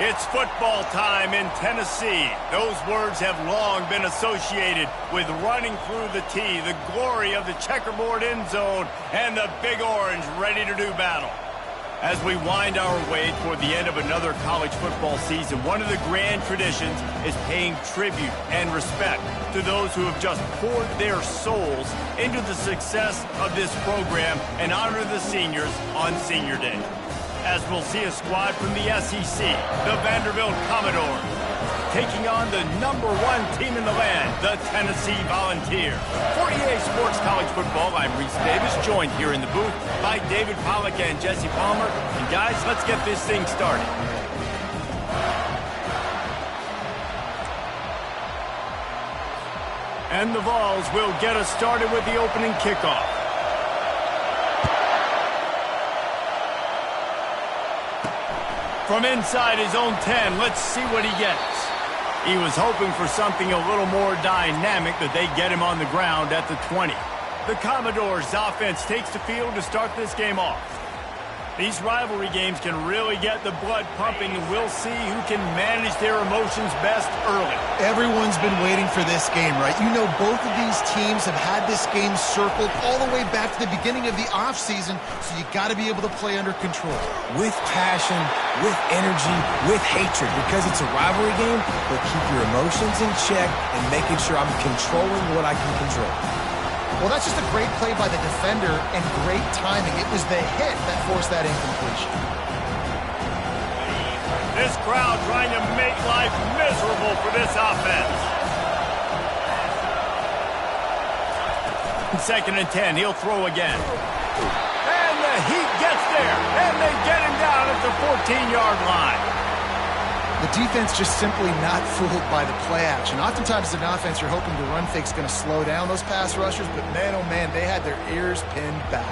It's football time in Tennessee. Those words have long been associated with running through the tee, the glory of the checkerboard end zone, and the Big Orange ready to do battle. As we wind our way toward the end of another college football season, one of the grand traditions is paying tribute and respect to those who have just poured their souls into the success of this program and honor the seniors on Senior Day. As we'll see a squad from the SEC, the Vanderbilt Commodores, taking on the #1 team in the land, the Tennessee Volunteers. For EA Sports College Football, I'm Reese Davis, joined here in the booth by David Pollack and Jesse Palmer. And guys, let's get this thing started. And the Vols will get us started with the opening kickoff. From inside his own 10, let's see what he gets. He was hoping for something a little more dynamic, but they get him on the ground at the 20. The Commodores' offense takes the field to start this game off. These rivalry games can really get the blood pumping, and we'll see who can manage their emotions best early. Everyone's been waiting for this game, right? You know, both of these teams have had this game circled all the way back to the beginning of the offseason, so you got to be able to play under control. With passion, with energy, with hatred, because it's a rivalry game, but keep your emotions in check and making sure I'm controlling what I can control. Well, that's just a great play by the defender and great timing. It was the hit that forced that incompletion. This crowd trying to make life miserable for this offense. Second and 10, he'll throw again. And the heat gets there, and they get him down at the 14-yard line. The defense just simply not fooled by the play action. Oftentimes as an offense, you're hoping the run fake's going to slow down those pass rushers, but man, oh man, they had their ears pinned back.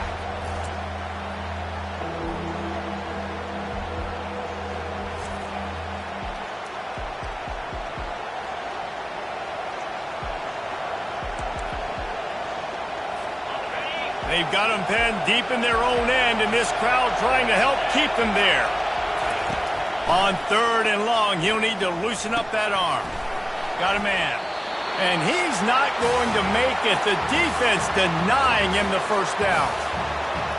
They've got them pinned deep in their own end, and this crowd trying to help keep them there. On 3rd and long, he'll need to loosen up that arm. Got a man. And he's not going to make it. The defense denying him the first down.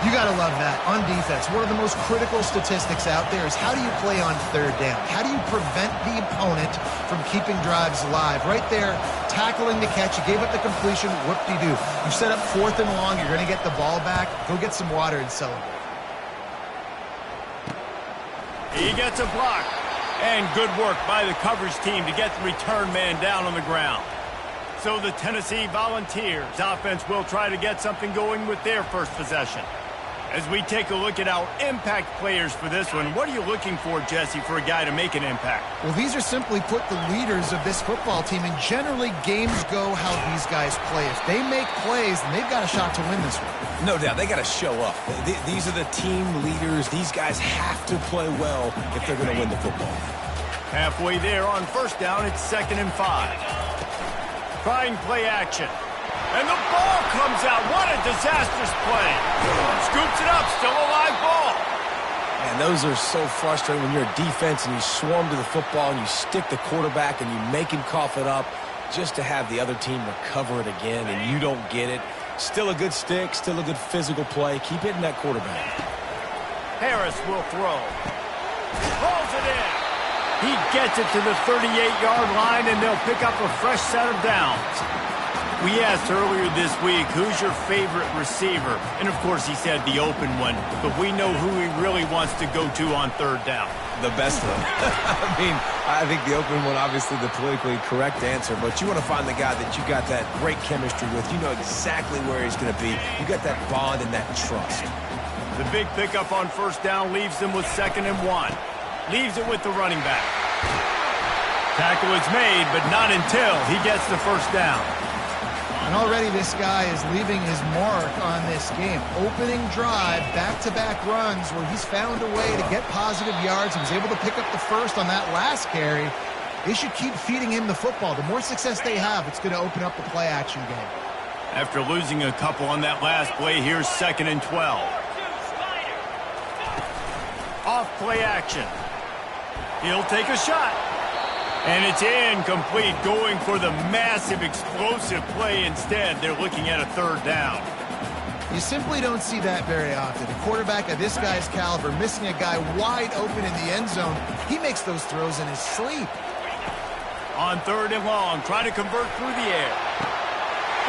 You got to love that. On defense, one of the most critical statistics out there is how do you play on 3rd down? How do you prevent the opponent from keeping drives alive? Right there, tackling the catch. You gave up the completion. Whoop-de-doo. You set up 4th and long. You're going to get the ball back. Go get some water and celebrate. He gets a block. And good work by the coverage team to get the return man down on the ground. So the Tennessee Volunteers offense will try to get something going with their first possession. As we take a look at our impact players for this one, what are you looking for, Jesse, for a guy to make an impact? Well, these are simply put the leaders of this football team, and generally games go how these guys play. If they make plays, then they've got a shot to win this one. No doubt, they got to show up. These are the team leaders. These guys have to play well if they're going to win the football. Halfway there on 1st down, it's 2nd and 5. Trying play action. And the ball comes out. What a disastrous play. Scoops it up. Still a live ball. And those are so frustrating when you're a defense and you swarm to the football and you stick the quarterback and you make him cough it up just to have the other team recover it again and you don't get it. Still a good stick. Still a good physical play. Keep hitting that quarterback. Harris will throw. Pulls it in. He gets it to the 38-yard line and they'll pick up a fresh set of downs. We asked earlier this week, who's your favorite receiver? And, of course, he said the open one. But we know who he really wants to go to on 3rd down. The best one. I think the open one, obviously the politically correct answer. But you want to find the guy that you got that great chemistry with. You know exactly where he's going to be. You got that bond and that trust. The big pickup on 1st down leaves them with 2nd and 1. Leaves it with the running back. Tackle is made, but not until he gets the 1st down. And already this guy is leaving his mark on this game. Opening drive, back-to-back runs where he's found a way to get positive yards. He was able to pick up the 1st on that last carry. They should keep feeding him the football. The more success they have, it's going to open up the play-action game. After losing a couple on that last play, here's 2nd and 12. Off play action. He'll take a shot. And it's incomplete, going for the massive, explosive play instead. They're looking at a third down. You simply don't see that very often. A quarterback of this guy's caliber missing a guy wide open in the end zone. He makes those throws in his sleep. On third and long, trying to convert through the air.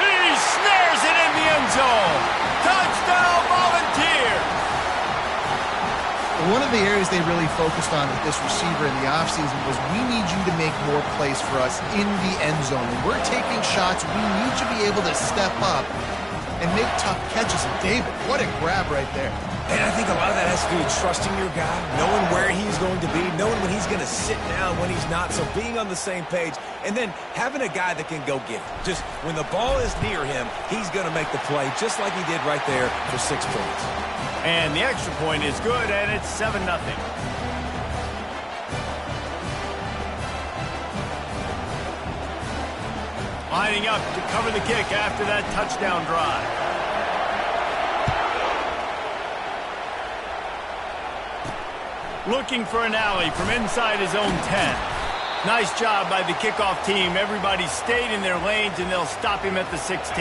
He snares it in the end zone. Touchdown, Volunteers! One of the areas they really focused on with this receiver in the offseason was we need you to make more plays for us in the end zone. When we're taking shots, we need you to be able to step up and make tough catches. And David, what a grab right there. And I think a lot of that has to do with trusting your guy, knowing where he's going to be, knowing when he's going to sit down, when he's not, so being on the same page, and then having a guy that can go get it. Just when the ball is near him, he's going to make the play, just like he did right there for 6 points. And the extra point is good, and it's 7-0. Lining up to cover the kick after that touchdown drive. Looking for an alley from inside his own 10. Nice job by the kickoff team. Everybody stayed in their lanes, and they'll stop him at the 16.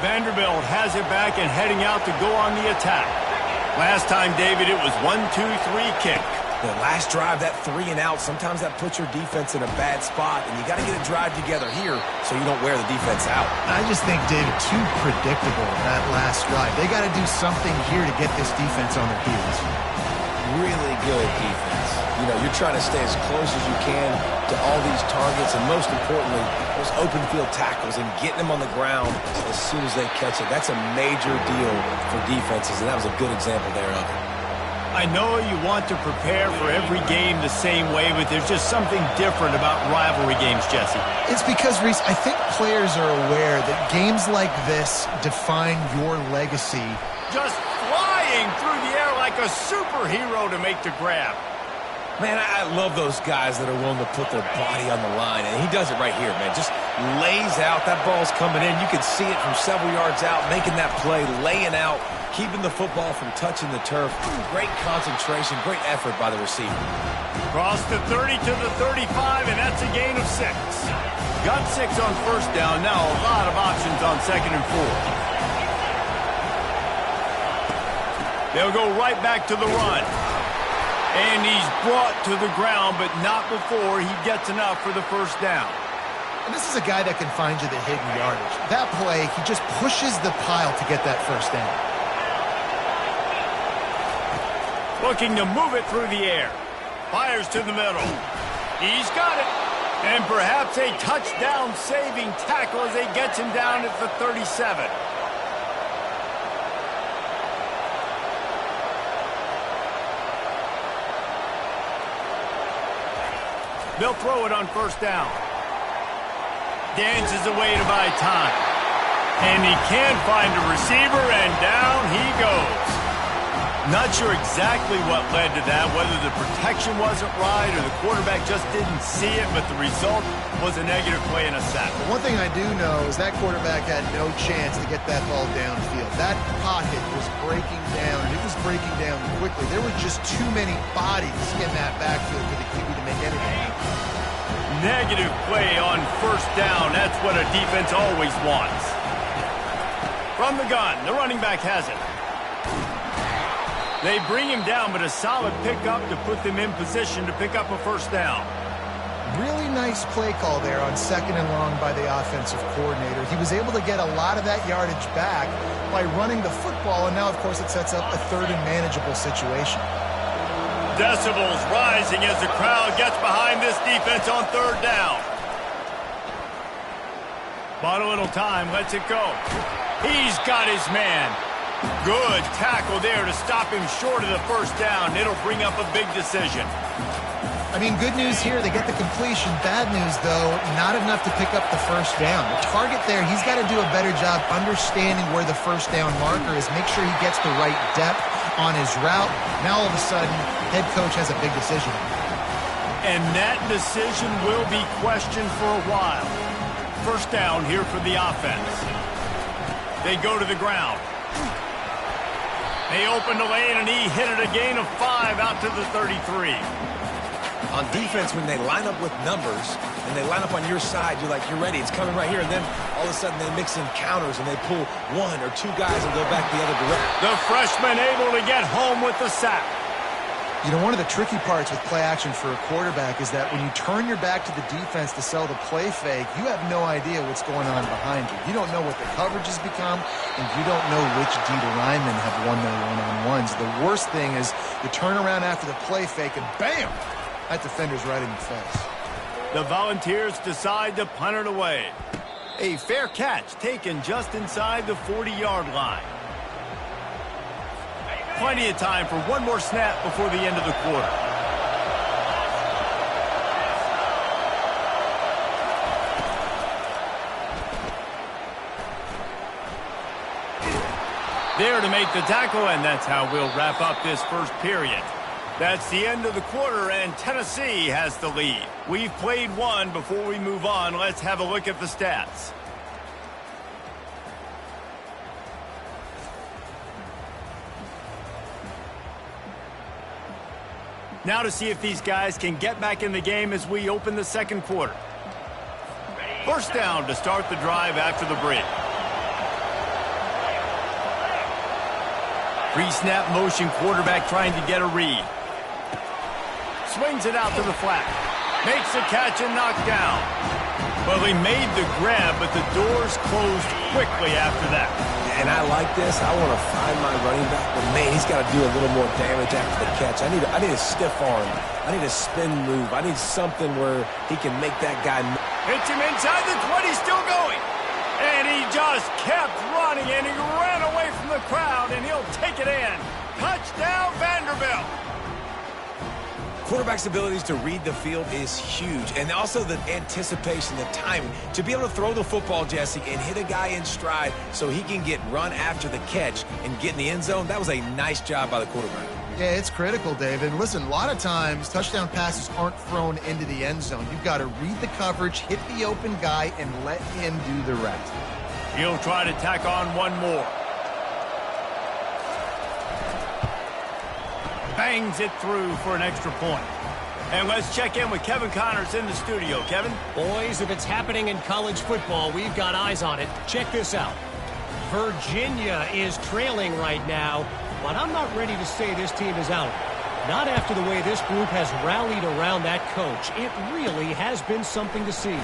Vanderbilt has it back and heading out to go on the attack. Last time, David, it was 1-2-3 kick. The last drive, that 3 and out, sometimes that puts your defense in a bad spot, and you got to get a drive together here so you don't wear the defense out. I just think, David, too predictable that last drive. They got to do something here to get this defense on their heels. Really good defense. You know, you're trying to stay as close as you can to all these targets, and most importantly, those open field tackles and getting them on the ground as soon as they catch it. That's a major deal for defenses, and that was a good example there of it. I know you want to prepare for every game the same way, but there's just something different about rivalry games, Jesse. It's because, Reese, I think players are aware that games like this define your legacy. Just flying through the air like a superhero to make the grab. Man, I love those guys that are willing to put their body on the line, and he does it right here, man. Just lays out. That ball's coming in. You can see it from several yards out, making that play, laying out, keeping the football from touching the turf. Great concentration, great effort by the receiver. Cross the 30 to the 35, and that's a gain of 6. Got 6 on first down. Now a lot of options on second and 4. They'll go right back to the run. And he's brought to the ground, but not before he gets enough for the first down. And this is a guy that can find you the hidden yardage. That play, he just pushes the pile to get that first down. Looking to move it through the air. Fires to the middle. He's got it. And perhaps a touchdown-saving tackle as he gets him down at the 37. They'll throw it on first down. Dances away to buy time. And he can't find a receiver, and down he goes. Not sure exactly what led to that, whether the protection wasn't right or the quarterback just didn't see it, but the result was a negative play and a sack. But one thing I do know is that quarterback had no chance to get that ball downfield. That pocket was breaking down, and it was breaking down quickly. There were just too many bodies in that backfield for the QB to make anything happen. Negative play on first down. That's what a defense always wants. From the gun, the running back has it. They bring him down, but a solid pickup to put them in position to pick up a first down. Really nice play call there on second and long by the offensive coordinator. He was able to get a lot of that yardage back by running the football, and now, of course, it sets up a third and manageable situation. Decibels rising as the crowd gets behind this defense on third down. Bought a little time, lets it go. He's got his man. Good tackle there to stop him short of the first down. It'll bring up a big decision. I mean, good news here, they get the completion. Bad news, though, not enough to pick up the first down. The target there, he's got to do a better job understanding where the first down marker is, make sure he gets the right depth on his route. Now, all of a sudden, head coach has a big decision. And that decision will be questioned for a while. First down here for the offense. They go to the ground. They opened the lane, and he hit it a gain of 5 out to the 33. On defense, when they line up with numbers and they line up on your side, you're like, you're ready, it's coming right here. And then all of a sudden they mix in counters and they pull one or two guys and go back the other direction. The freshman able to get home with the sack. You know, one of the tricky parts with play action for a quarterback is that when you turn your back to the defense to sell the play fake, you have no idea what's going on behind you. You don't know what the coverage has become, and you don't know which D linemen have won their one-on-ones. The worst thing is you turn around after the play fake, and bam! That defender's right in your face. The Volunteers decide to punt it away. A fair catch taken just inside the 40-yard line. Plenty of time for one more snap before the end of the quarter. There to make the tackle, and that's how we'll wrap up this first period. That's the end of the quarter, and Tennessee has the lead. We've played one. Before we move on, let's have a look at the stats. Now to see if these guys can get back in the game as we open the second quarter. First down to start the drive after the break. Pre-snap motion, quarterback trying to get a read. Swings it out to the flat. Makes the catch and knocked down. Well, he made the grab, but the doors closed quickly after that. And I like this. I want to find my running back, but man, he's got to do a little more damage after the catch. I need a stiff arm. I need a spin move. I need something where he can make that guy move. Hits him inside the 20, still going. And he just kept running, and he ran away from the crowd, and he'll take it in. Touchdown, Vanderbilt. Quarterback's abilities to read the field is huge, and also the anticipation, the timing. To be able to throw the football, Jesse, and hit a guy in stride so he can get run after the catch and get in the end zone, that was a nice job by the quarterback. Yeah, it's critical, David. Listen, a lot of times touchdown passes aren't thrown into the end zone. You've got to read the coverage, hit the open guy, and let him do the rest. He'll try to tack on one more. Bangs it through for an extra point. And let's check in with Kevin Connors in the studio. Kevin? Boys, if it's happening in college football, we've got eyes on it. Check this out. Virginia is trailing right now, but I'm not ready to say this team is out. Not after the way this group has rallied around that coach. It really has been something to see.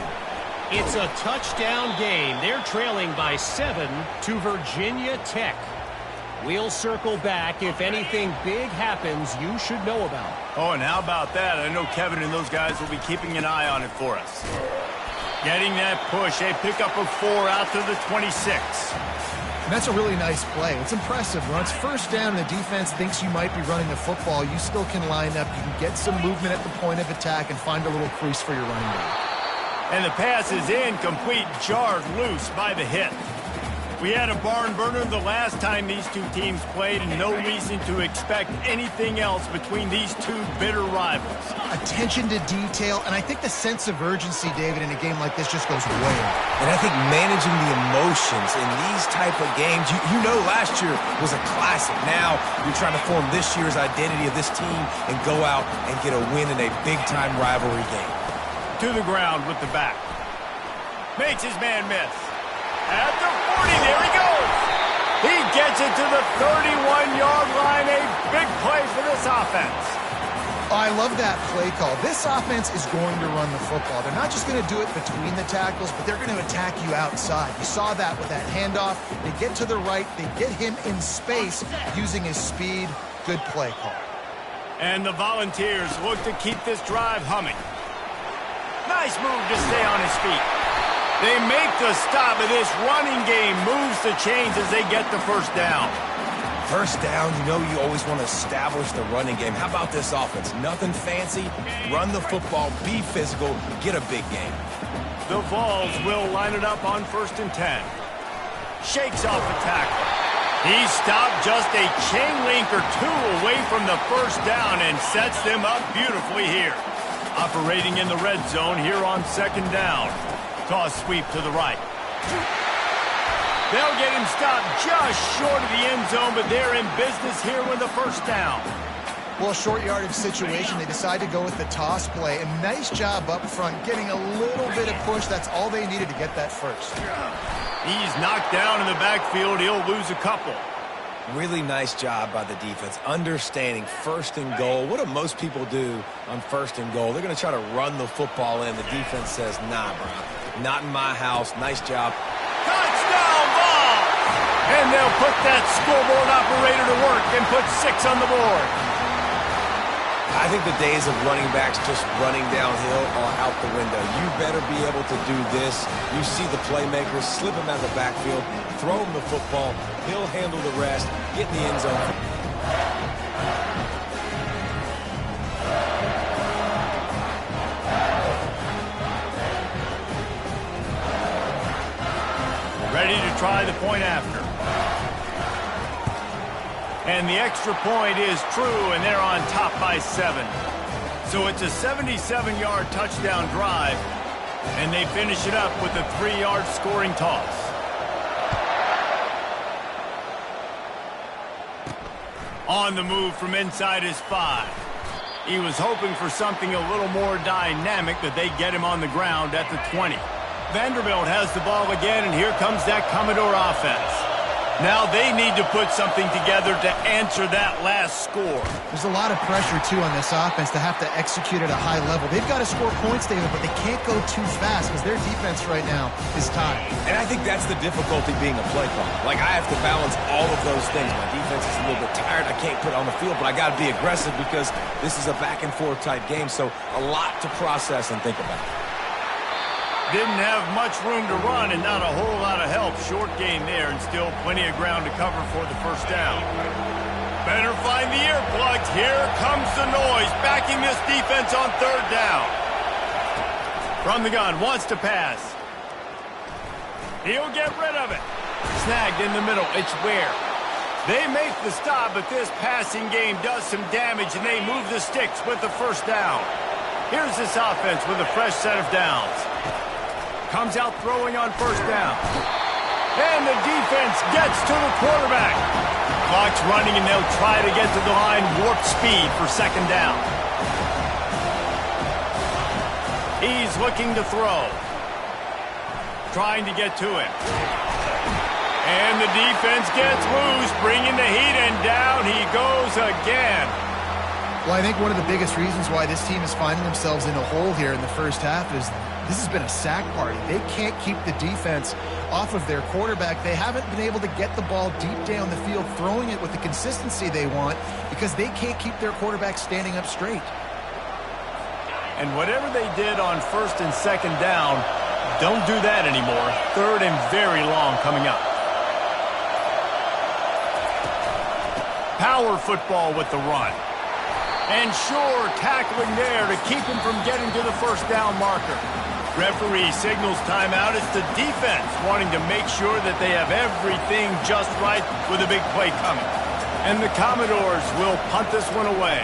It's a touchdown game. They're trailing by 7 to Virginia Tech. We'll circle back. If anything big happens, you should know about it. Oh, and how about that? I know Kevin and those guys will be keeping an eye on it for us. Getting that push. A pickup of 4 out to the 26. And that's a really nice play. It's impressive. When it's first down and the defense thinks you might be running the football, you still can line up. You can get some movement at the point of attack and find a little crease for your running back. And the pass is incomplete, jarred loose by the hit. We had a barn burner the last time these two teams played, and no reason to expect anything else between these two bitter rivals. Attention to detail, and I think the sense of urgency, David, in a game like this just goes way up. And I think managing the emotions in these type of games, you know last year was a classic. Now you're trying to form this year's identity of this team and go out and get a win in a big-time rivalry game. To the ground with the back. Makes his man miss. At the 40, there he goes. He gets it to the 31-yard line. A big play for this offense. I love that play call. This offense is going to run the football. They're not just going to do it between the tackles, but they're going to attack you outside. You saw that with that handoff. They get to the right. They get him in space using his speed. Good play call. And the Volunteers look to keep this drive humming. Nice move to stay on his feet. They make the stop, and this running game moves the chains as they get the first down. First down, you know you always want to establish the running game. How about this offense? Nothing fancy. Run the football, be physical, get a big game. The Vols will line it up on 1st and 10. Shakes off the tackle. He stopped just a chain link or two away from the first down and sets them up beautifully here. Operating in the red zone here on 2nd down. Toss sweep to the right. They'll get him stopped just short of the end zone, but they're in business here with the first down. Well, a short yardage situation, they decide to go with the toss play. A nice job up front, getting a little bit of push. That's all they needed to get that first. He's knocked down in the backfield. He'll lose a couple. Really nice job by the defense, understanding first and goal. What do most people do on first and goal? They're going to try to run the football in. The defense says, nah, bro, not in my house. Nice job. Touchdown ball! And they'll put that scoreboard operator to work and put 6 on the board. I think the days of running backs just running downhill are out the window. You better be able to do this. You see the playmakers, slip him out of the backfield, throw him the football, he'll handle the rest, get in the end zone. Ready to try the point after. And the extra point is true, and they're on top by 7. So it's a 77-yard touchdown drive, and they finish it up with a 3-yard scoring toss. On the move from inside his 5. He was hoping for something a little more dynamic, but they get him on the ground at the 20. Vanderbilt has the ball again, and here comes that Commodore offense. Now they need to put something together to answer that last score. There's a lot of pressure, too, on this offense to have to execute at a high level. They've got to score points, David, but they can't go too fast because their defense right now is tired. And I think that's the difficulty being a play caller. Like, I have to balance all of those things. My defense is a little bit tired. I can't put it on the field, but I got to be aggressive because this is a back-and-forth type game, so a lot to process and think about. Didn't have much room to run and not a whole lot of help. Short gain there and still plenty of ground to cover for the first down. Better find the earplugs. Here comes the noise, backing this defense on 3rd down. From the gun, wants to pass. He'll get rid of it. Snagged in the middle. It's Ware. They make the stop, but this passing game does some damage, and they move the sticks with the first down. Here's this offense with a fresh set of downs. Comes out throwing on 1st down. And the defense gets to the quarterback. Clock's running, and they'll try to get to the line warp speed for 2nd down. He's looking to throw. Trying to get to him. And the defense gets loose, bringing the heat, and down he goes again. Well, I think one of the biggest reasons why this team is finding themselves in a hole here in the first half is this has been a sack party. They can't keep the defense off of their quarterback. They haven't been able to get the ball deep down the field, throwing it with the consistency they want because they can't keep their quarterback standing up straight. And whatever they did on 1st and 2nd down, don't do that anymore. 3rd and very long coming up. Power football with the run. And sure, tackling there to keep him from getting to the 1st down marker. Referee signals timeout. It's the defense wanting to make sure that they have everything just right with a big play coming. And the Commodores will punt this one away.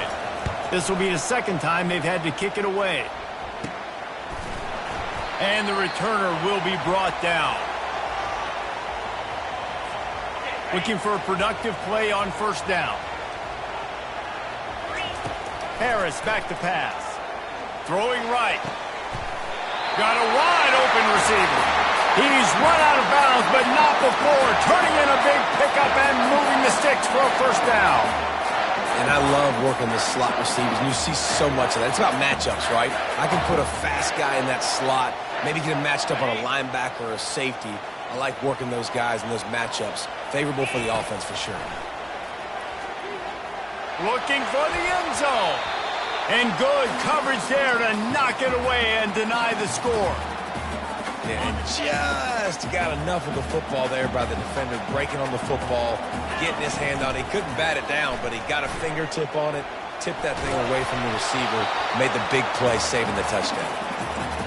This will be the 2nd time they've had to kick it away. And the returner will be brought down. Looking for a productive play on 1st down. Harris back to pass. Throwing right. Got a wide open receiver. He's run out of bounds, but not before. Turning in a big pickup and moving the sticks for a 1st down. And I love working the slot receivers, and you see so much of that. It's about matchups, right? I can put a fast guy in that slot, maybe get him matched up on a linebacker or a safety. I like working those guys in those matchups. Favorable for the offense for sure. Looking for the end zone. And good coverage there to knock it away and deny the score. And just got enough of the football there by the defender, breaking on the football, getting his hand on it. He couldn't bat it down, but he got a fingertip on it, tipped that thing away from the receiver, made the big play, saving the touchdown.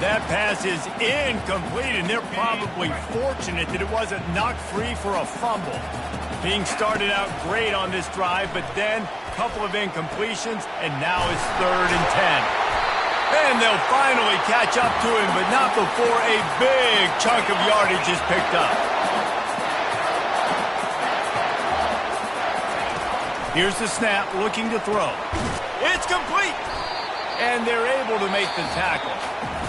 That pass is incomplete, and they're probably fortunate that it wasn't knocked free for a fumble. Being started out great on this drive, but then a couple of incompletions, and now it's 3rd and 10. And they'll finally catch up to him, but not before a big chunk of yardage is picked up. Here's the snap, looking to throw. It's complete! And they're able to make the tackle.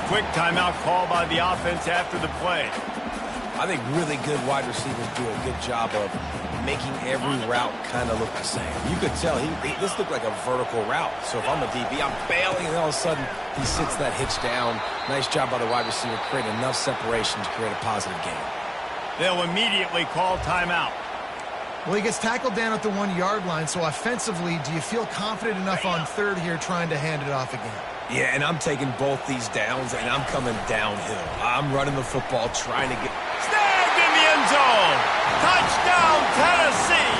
Quick timeout call by the offense after the play. I think really good wide receivers do a good job of making every route kind of look the same. You could tell this looked like a vertical route. So if I'm a DB, I'm bailing, and all of a sudden he sits that hitch down. Nice job by the wide receiver, creating enough separation to create a positive gain. They'll immediately call timeout. Well, he gets tackled down at the 1-yard line, so offensively, do you feel confident enough on third here trying to hand it off again? Yeah, and I'm taking both these downs, and I'm coming downhill. I'm running the football, trying to get... Snagged in the end zone! Touchdown, Tennessee!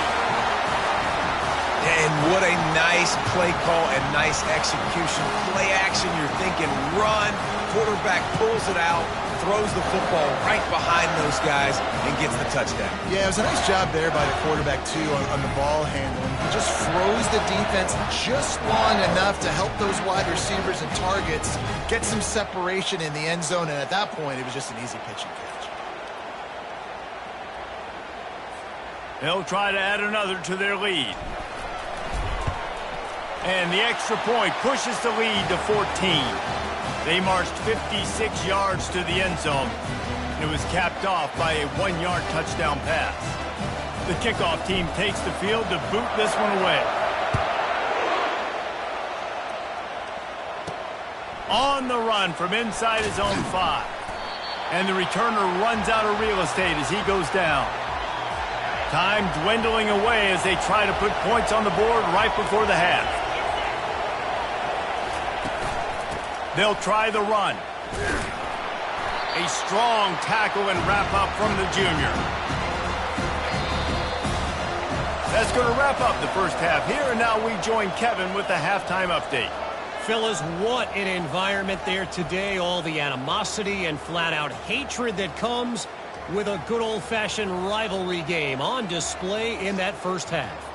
And what a nice play call and nice execution. Play action, you're thinking run. Quarterback pulls it out, throws the football right behind those guys, and gets the touchdown. Yeah, it was a nice job there by the quarterback, too, on the ball handling. He just froze the defense just long enough to help those wide receivers and targets get some separation in the end zone, and at that point, it was just an easy pitch and catch. They'll try to add another to their lead. And the extra point pushes the lead to 14. They marched 56 yards to the end zone. It was capped off by a 1-yard touchdown pass. The kickoff team takes the field to boot this one away. On the run from inside his own 5. And the returner runs out of real estate as he goes down. Time dwindling away as they try to put points on the board right before the half. They'll try the run. A strong tackle and wrap up from the junior. That's going to wrap up the first half here, and now we join Kevin with the halftime update. Fellas, what an environment there today. All the animosity and flat-out hatred that comes with a good old-fashioned rivalry game on display in that first half.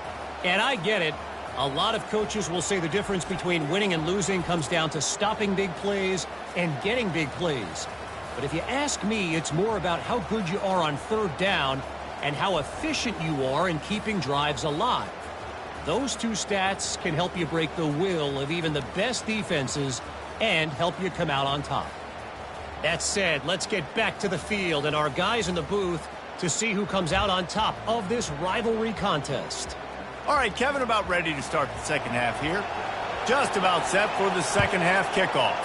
And I get it. A lot of coaches will say the difference between winning and losing comes down to stopping big plays and getting big plays. But if you ask me, it's more about how good you are on third down and how efficient you are in keeping drives alive. Those two stats can help you break the will of even the best defenses and help you come out on top. That said, let's get back to the field and our guys in the booth to see who comes out on top of this rivalry contest. All right, Kevin, about ready to start the second half here. Just about set for the second half kickoff.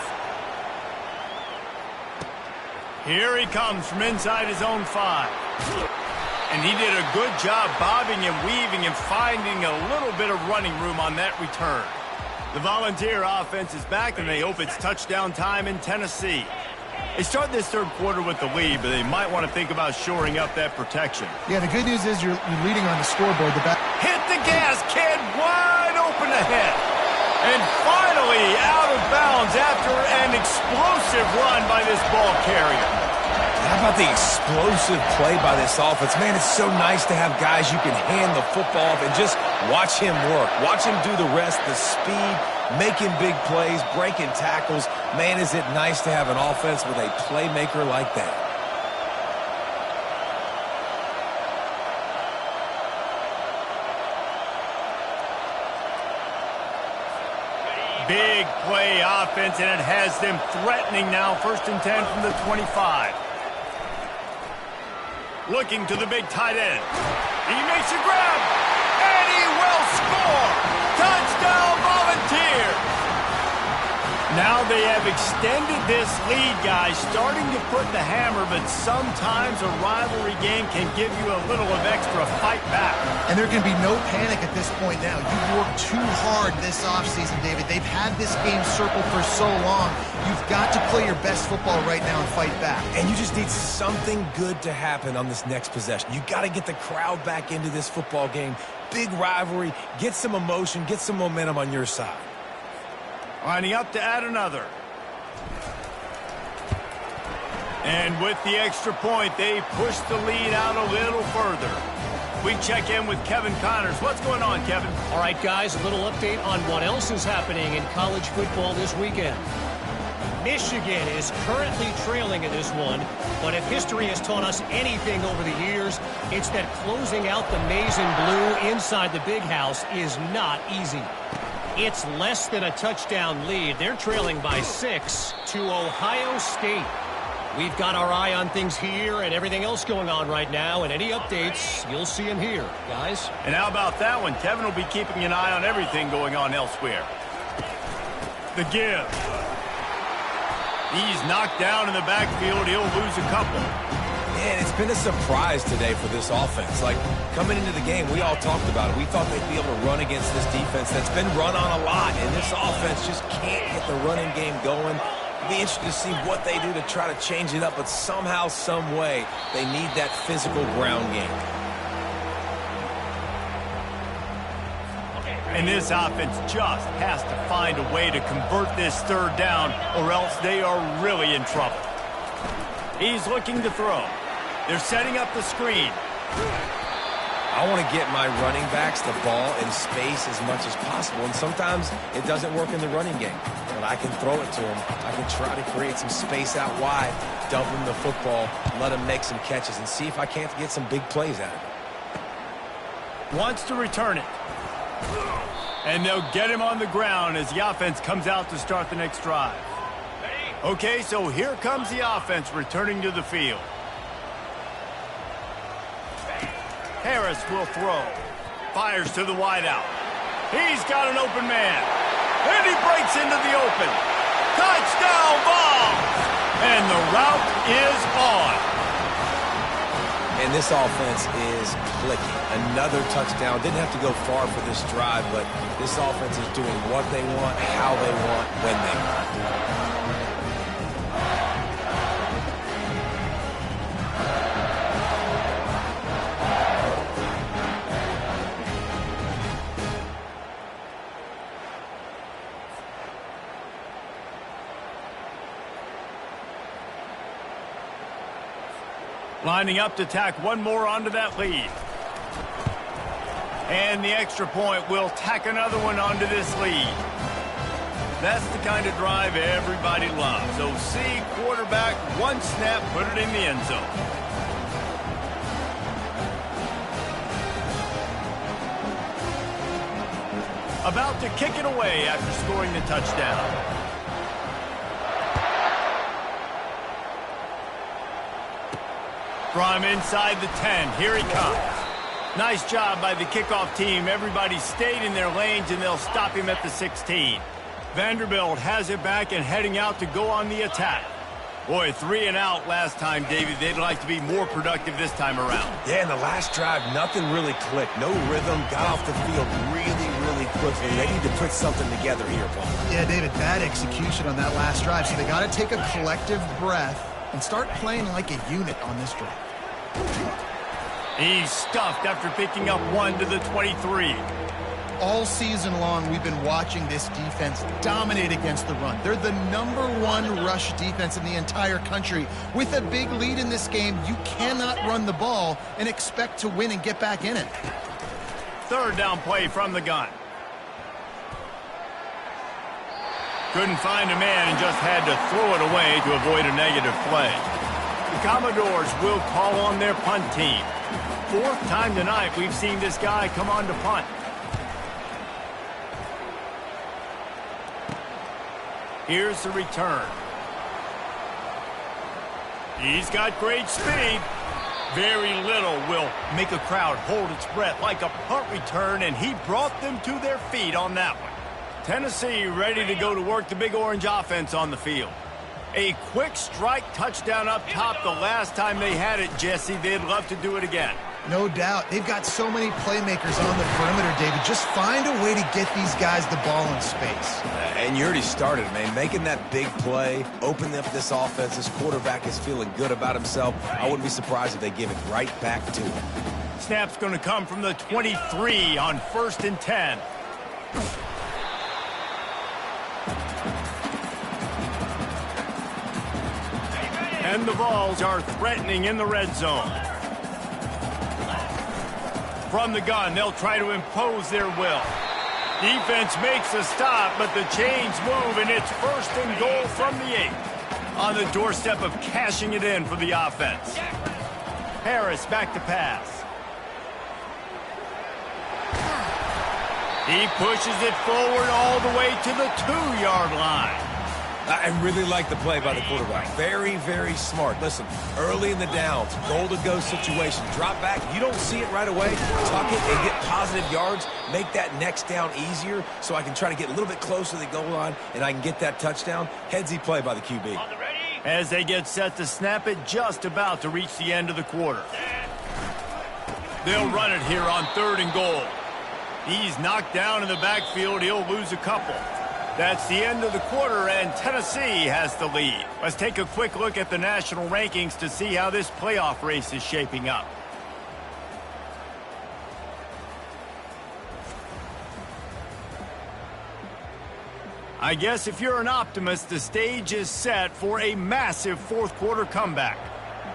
Here he comes from inside his own 5. And he did a good job bobbing and weaving and finding a little bit of running room on that return. The Volunteer offense is back, and they hope it's touchdown time in Tennessee. They start this third quarter with the lead, but they might want to think about shoring up that protection. Yeah, the good news is you're leading on the scoreboard. Hit the gas, kid! Wide open ahead. And finally out of bounds after an explosive run by this ball carrier. How about the explosive play by this offense? Man, it's so nice to have guys you can hand the football off and just watch him work. Watch him do the rest, the speed, making big plays, breaking tackles. Man, is it nice to have an offense with a playmaker like that. Big play offense, and it has them threatening now. 1st and 10 from the 25. Looking to the big tight end. He makes a grab, and he will score. Touchdown, Volunteer. Now they have extended this lead, guys, starting to put the hammer, but sometimes a rivalry game can give you a little of extra fight back. And there can be no panic at this point now. You've worked too hard this offseason, David. They've had this game circled for so long. You've got to play your best football right now and fight back. And you just need something good to happen on this next possession. You got to get the crowd back into this football game. Big rivalry. Get some emotion. Get some momentum on your side. Lining up to add another. And with the extra point, they push the lead out a little further. We check in with Kevin Connors. What's going on, Kevin? All right, guys, a little update on what else is happening in college football this weekend. Michigan is currently trailing in this one, but if history has taught us anything over the years, it's that closing out the maize and blue inside the big house is not easy. It's less than a touchdown lead. They're trailing by 6 to Ohio State. We've got our eye on things here and everything else going on right now, and any updates, you'll see them here, guys. And how about that one? Kevin will be keeping an eye on everything going on elsewhere. The give. He's knocked down in the backfield. He'll lose a couple. Man, it's been a surprise today for this offense. Like, coming into the game, we all talked about it. We thought they'd be able to run against this defense that's been run on a lot, and this offense just can't get the running game going. It'll be interesting to see what they do to try to change it up, but somehow, some way, they need that physical ground game. And this offense just has to find a way to convert this third down, or else they are really in trouble. He's looking to throw. They're setting up the screen. I want to get my running backs the ball in space as much as possible, and sometimes it doesn't work in the running game. But I can throw it to them. I can try to create some space out wide, dump them the football, let them make some catches, and see if I can't get some big plays out of it. Wants to return it. And they'll get him on the ground as the offense comes out to start the next drive. Okay, so here comes the offense returning to the field. Harris will throw. Fires to the wideout. He's got an open man. And he breaks into the open. Touchdown ball! And the route is on. And this offense is clicking. Another touchdown. Didn't have to go far for this drive, but this offense is doing what they want, how they want, when they want. Lining up to tack one more onto that lead. And the extra point will tack another one onto this lead. That's the kind of drive everybody loves. OC, quarterback, one snap, put it in the end zone. About to kick it away after scoring the touchdown. From inside the 10, here he comes. Nice job by the kickoff team. Everybody stayed in their lanes, and they'll stop him at the 16. Vanderbilt has it back and heading out to go on the attack. Boy, 3 and out last time, David. They'd like to be more productive this time around. Yeah, in the last drive, nothing really clicked. No rhythm, got off the field really quickly. They need to put something together here, Paul. Yeah, David, bad execution on that last drive, so they got to take a collective breath and start playing like a unit on this drive. He's stuffed after picking up 1 to the 23. All season long, we've been watching this defense dominate against the run. They're the #1 rush defense in the entire country. With a big lead in this game, you cannot run the ball and expect to win and get back in it. Third down play from the gun. Couldn't find a man and just had to throw it away to avoid a negative play. The Commodores will call on their punt team. 4th time tonight we've seen this guy come on to punt. Here's the return. He's got great speed. Very little will make a crowd hold its breath like a punt return, and he brought them to their feet on that one. Tennessee ready to go to work the Big Orange offense on the field. A quick strike touchdown up top the last time they had it, Jesse. They'd love to do it again. No doubt. They've got so many playmakers on the perimeter, David. Just find a way to get these guys the ball in space. And you already started, man. Making that big play, opening up this offense. This quarterback is feeling good about himself. I wouldn't be surprised if they give it right back to him. Snap's going to come from the 23 on 1st and 10. And the Vols are threatening in the red zone. From the gun, they'll try to impose their will. Defense makes a stop, but the chains move, and it's first and goal from the 8. On the doorstep of cashing it in for the offense. Harris back to pass. He pushes it forward all the way to the 2-yard line. I really like the play by the quarterback. Very, very smart. Listen, early in the downs, goal-to-go situation. Drop back. You don't see it right away. Tuck it and get positive yards. Make that next down easier so I can try to get a little bit closer to the goal line and I can get that touchdown. Headsy play by the QB. As they get set to snap it, just about to reach the end of the quarter. They'll run it here on 3rd and goal. He's knocked down in the backfield. He'll lose a couple. That's the end of the quarter, and Tennessee has the lead. Let's take a quick look at the national rankings to see how this playoff race is shaping up. I guess if you're an optimist, the stage is set for a massive 4th quarter comeback.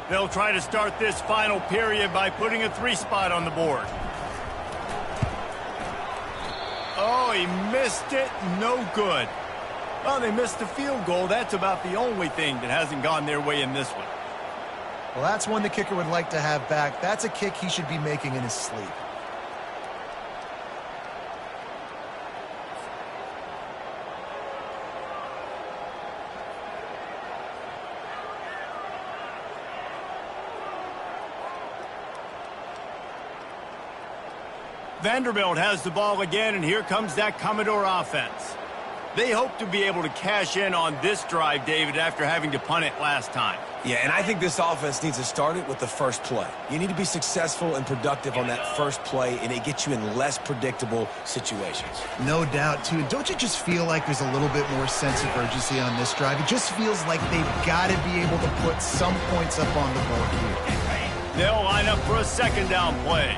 They'll try to start this final period by putting a 3 spot on the board. Oh, he missed it. No good. Well, they missed the field goal. That's about the only thing that hasn't gone their way in this one. Well, that's one the kicker would like to have back. That's a kick he should be making in his sleep. Vanderbilt has the ball again, and here comes that Commodore offense. They hope to be able to cash in on this drive, David, after having to punt it last time. Yeah, and I think this offense needs to start it with the first play. You need to be successful and productive on that first play, and it gets you in less predictable situations. No doubt, too. Don't you just feel like there's a little bit more sense of urgency on this drive? It just feels like they've got to be able to put some points up on the board here. They'll line up for a 2nd down play.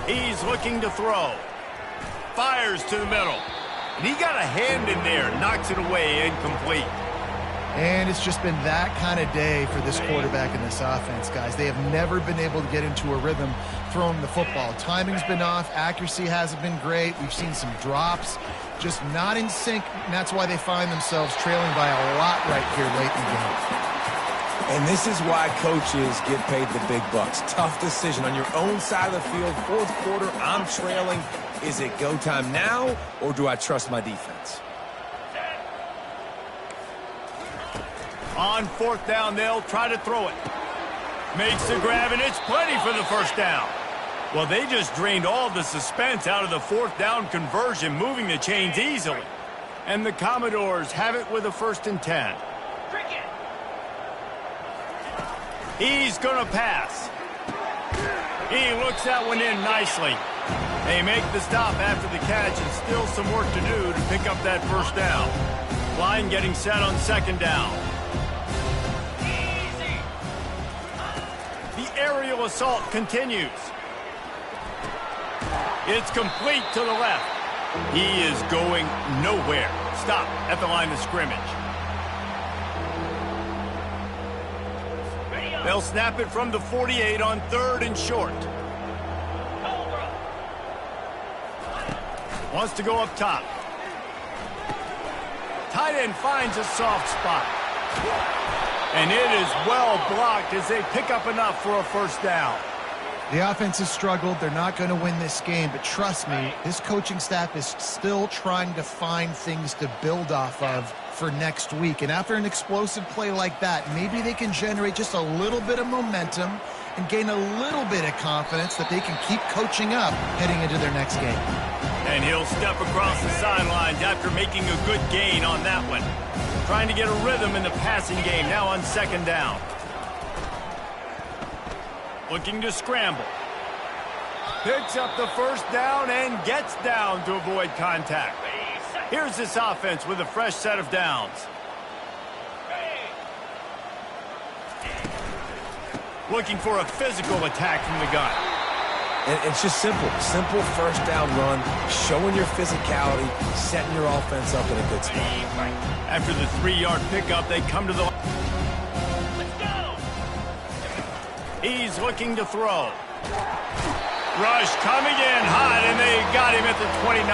He's looking to throw. Fires to the middle. And he got a hand in there. Knocks it away, incomplete. And it's just been that kind of day for this quarterback and this offense, guys. They have never been able to get into a rhythm throwing the football. Timing's been off. Accuracy hasn't been great. We've seen some drops. Just not in sync, and that's why they find themselves trailing by a lot right here late in the game. And this is why coaches get paid the big bucks. Tough decision on your own side of the field. 4th quarter, I'm trailing. Is it go time now, or do I trust my defense? On 4th down, they'll try to throw it. Makes the grab, and it's plenty for the 1st down. Well, they just drained all the suspense out of the 4th down conversion, moving the chains easily. And the Commodores have it with a 1st and 10. He's going to pass. He looks that one in nicely. They make the stop after the catch, and still some work to do to pick up that 1st down. Line getting set on 2nd down. The aerial assault continues. It's complete to the left. He is going nowhere. Stop at the line of scrimmage. They'll snap it from the 48 on 3rd and short. Wants to go up top. Tight end finds a soft spot. And it is well blocked as they pick up enough for a 1st down. The offense has struggled. They're not going to win this game, but trust me, this coaching staff is still trying to find things to build off of for next week. And after an explosive play like that, maybe they can generate just a little bit of momentum and gain a little bit of confidence that they can keep coaching up heading into their next game. And he'll step across the sidelines after making a good gain on that one. Trying to get a rhythm in the passing game now on 2nd down. Looking to scramble. Picks up the 1st down and gets down to avoid contact. Here's this offense with a fresh set of downs. Looking for a physical attack from the gun. And it's just simple. Simple 1st down run, showing your physicality, setting your offense up in a good spot. After the 3-yard pickup, they come to the... Let's go! He's looking to throw. Rush coming in hot, and they got him at the 29.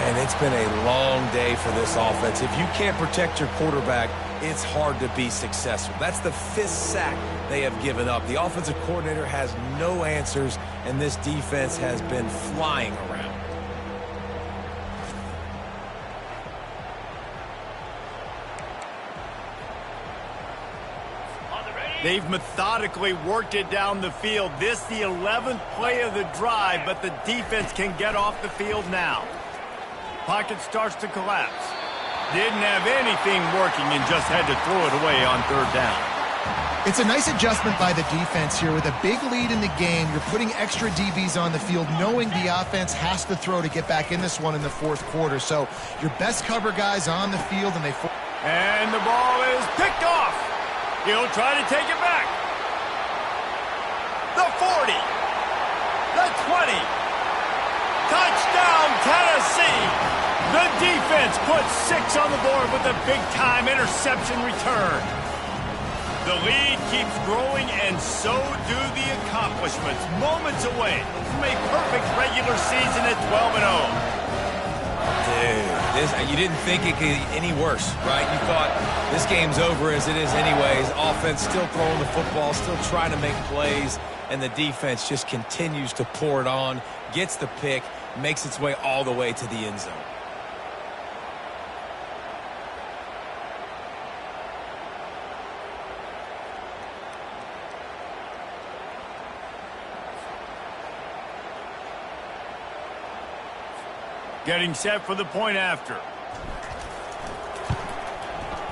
And it's been a long day for this offense. If you can't protect your quarterback, it's hard to be successful. That's the 5th sack they have given up. The offensive coordinator has no answers, and this defense has been flying around. They've methodically worked it down the field. This the 11th play of the drive, but the defense can get off the field now. Pocket starts to collapse. Didn't have anything working and just had to throw it away on 3rd down. It's a nice adjustment by the defense here. With a big lead in the game, you're putting extra DBs on the field, knowing the offense has to throw to get back in this one in the 4th quarter. So your best cover guys on the field, and And the ball is picked off. He'll try to take it back. The 40. The 20. Touchdown, Tennessee. The defense puts 6 on the board with a big-time interception return. The lead keeps growing, and so do the accomplishments. Moments away from a perfect regular season at 12-0. Dude, you didn't think it could get any worse, right? You thought this game's over as it is anyways. Offense still throwing the football, still trying to make plays, and the defense just continues to pour it on, gets the pick, makes its way all the way to the end zone. Getting set for the point after.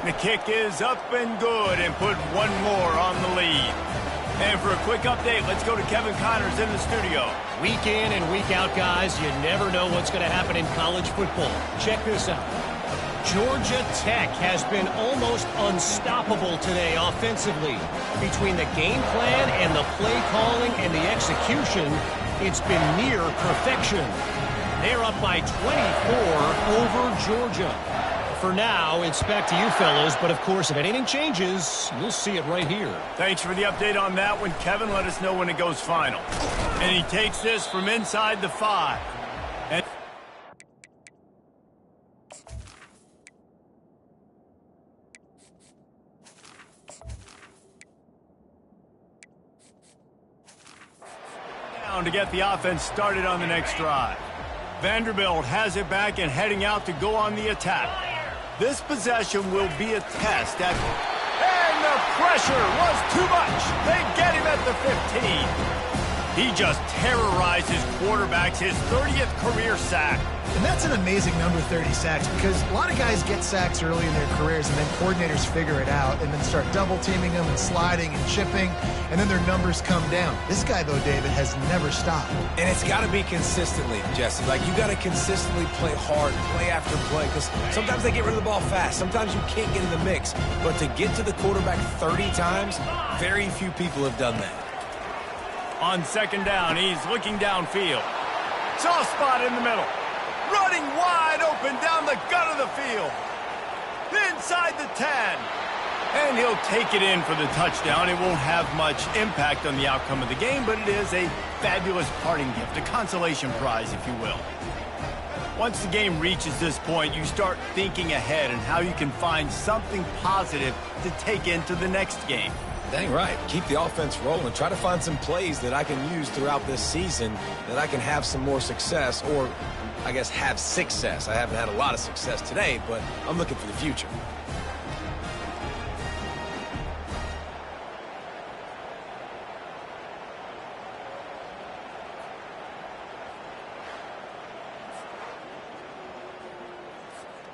The kick is up and good, and put one more on the lead. And for a quick update, let's go to Kevin Connors in the studio. Week in and week out, guys, you never know what's going to happen in college football. Check this out. Georgia Tech has been almost unstoppable today offensively. Between the game plan and the play calling and the execution, it's been near perfection. They're up by 24 over Georgia. For now, it's back to you fellas, but of course, if anything changes, you'll see it right here. Thanks for the update on that one, Kevin. Let us know when it goes final. And he takes this from inside the 5. And down to get the offense started on the next drive. Vanderbilt has it back and heading out to go on the attack. This possession will be a test at... And the pressure was too much. They get him at the 15. He just terrorizes quarterbacks, his 30th career sack. And that's an amazing number, 30 sacks, because a lot of guys get sacks early in their careers, and then coordinators figure it out and then start double-teaming them and sliding and chipping, and then their numbers come down. This guy, though, David, has never stopped. And it's got to be consistently, Jesse. Like, you got to consistently play hard, play after play, because sometimes they get rid of the ball fast. Sometimes you can't get in the mix. But to get to the quarterback 30 times, very few people have done that. On 2nd down, he's looking downfield. Soft spot in the middle. Running wide open down the gut of the field. Inside the 10. And he'll take it in for the touchdown. It won't have much impact on the outcome of the game, but it is a fabulous parting gift, a consolation prize, if you will. Once the game reaches this point, you start thinking ahead and how you can find something positive to take into the next game. Dang right. Keep the offense rolling. Try to find some plays that I can use throughout this season that I can have some more success, or I guess have success. I haven't had a lot of success today, but I'm looking for the future.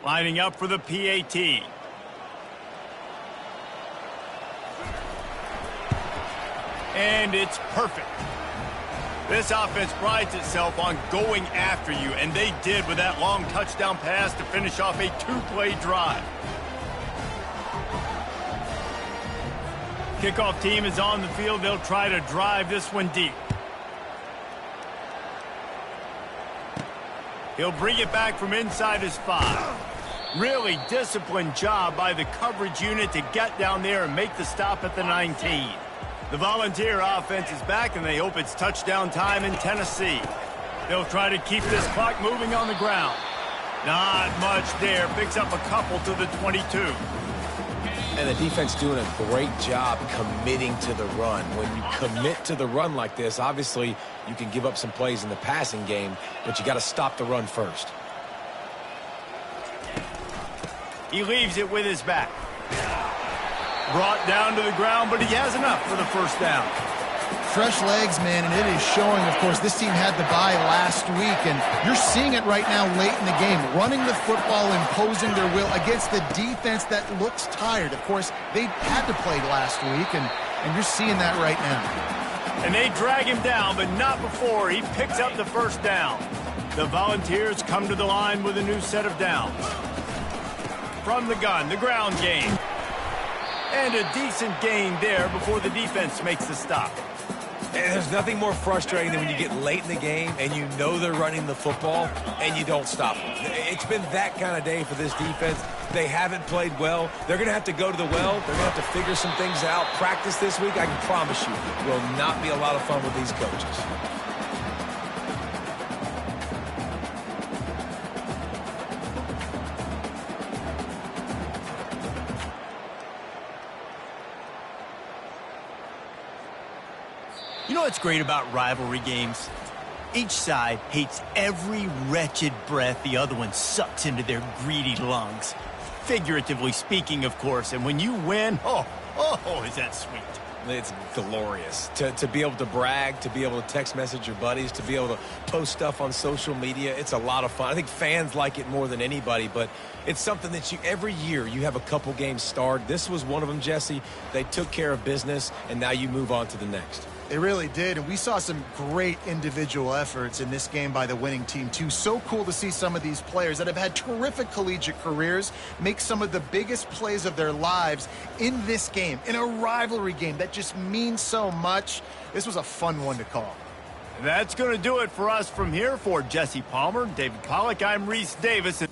Lining up for the PAT. And it's perfect. This offense prides itself on going after you, and they did with that long touchdown pass to finish off a 2-play drive. Kickoff team is on the field. They'll try to drive this one deep. He'll bring it back from inside his 5. Really disciplined job by the coverage unit to get down there and make the stop at the 19. The Volunteer offense is back, and they hope it's touchdown time in Tennessee. They'll try to keep this clock moving on the ground. Not much there. Picks up a couple to the 22. And the defense doing a great job committing to the run. When you commit to the run like this, obviously you can give up some plays in the passing game, but you got to stop the run first. He leaves it with his back. Brought down to the ground, but he has enough for the first down. Fresh legs, man, and it is showing. Of course, this team had the bye last week, and you're seeing it right now late in the game. Running the football, imposing their will against the defense that looks tired. Of course, they had to play last week, and you're seeing that right now. And they drag him down, but not before he picks up the first down. The Volunteers come to the line with a new set of downs. From the gun, the ground game. And a decent gain there before the defense makes the stop. And there's nothing more frustrating than when you get late in the game and you know they're running the football and you don't stop them. It's been that kind of day for this defense. They haven't played well. They're going to have to go to the well. They're going to have to figure some things out. Practice this week, I can promise you, will not be a lot of fun with these coaches. You know what's great about rivalry games? Each side hates every wretched breath the other one sucks into their greedy lungs. Figuratively speaking, of course, and when you win, oh, is that sweet. It's glorious to be able to brag, to be able to text message your buddies, to be able to post stuff on social media. It's a lot of fun. I think fans like it more than anybody, but it's something that every year you have a couple games starred. This was one of them, Jesse. They took care of business, and now you move on to the next. They really did, and we saw some great individual efforts in this game by the winning team, too. So cool to see some of these players that have had terrific collegiate careers make some of the biggest plays of their lives in this game, in a rivalry game that just means so much. This was a fun one to call. That's going to do it for us from here. For Jesse Palmer, David Pollack, I'm Reese Davis.